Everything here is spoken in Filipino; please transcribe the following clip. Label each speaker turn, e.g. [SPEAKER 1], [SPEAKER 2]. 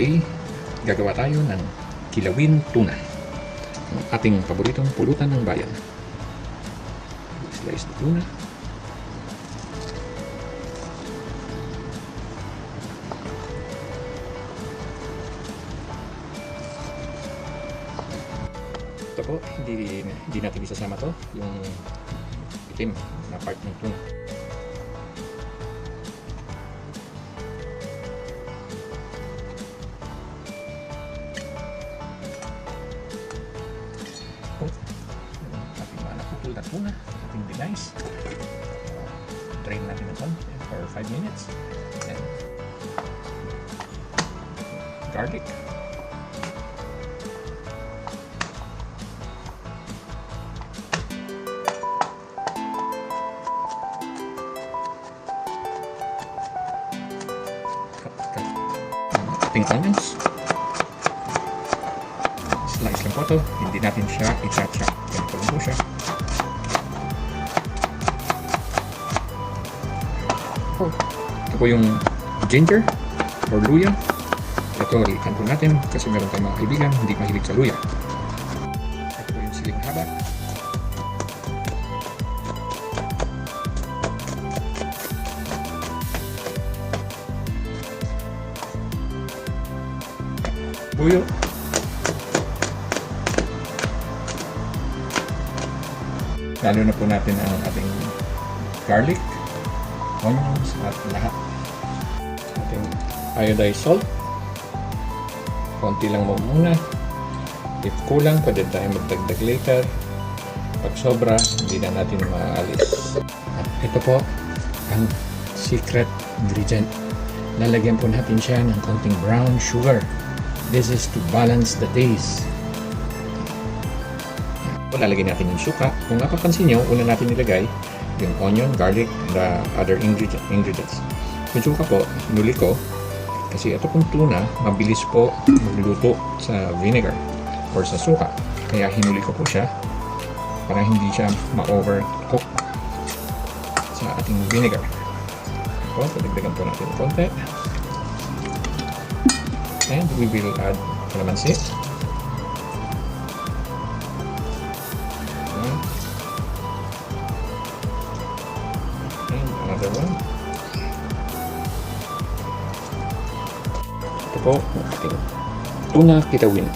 [SPEAKER 1] Today, gagawa tayo ng kilawin tuna. Ang ating paboritong pulutan ng bayan. Slice the tuna. Ito po, hindi natin isasama to, yung itim na part ng tuna. Ating mga napupul na tuna, ating dinice. Drain natin ito for 5 minutes. Then, garlic. Ating onions. Slice lang po ito. Hindi natin siya i-chop-chop. Ganito lang po siya. Ito po yung ginger or luya. Ito, likan po natin kasi meron tayong mga kaibigan hindi mahilig sa luya. Ito po yung siling haba. Buyo. Lalo na po natin ang ating garlic, onions at lahat. Ating iodized salt. Konti lang mo muna. If kulang, pwede tayo magdagdag later. Pag sobra, hindi na natin maalis. At ito po ang secret ingredient. Lalagyan po natin siya ng konting brown sugar. This is to balance the taste. Lalagyan natin yung suka. Kung napapansin nyo, una natin nilagay yung onion, garlic, the other ingredients. Yung suka po, nuli ko kasi ito pong tuna, mabilis po magluto sa vinegar or sa suka. Kaya hinuli ko po siya para hindi siya ma-overcook sa ating vinegar. Ito, dagdagan po natin konti. And we will add calamansi. And another one. Ito po, ating tuna kilawin.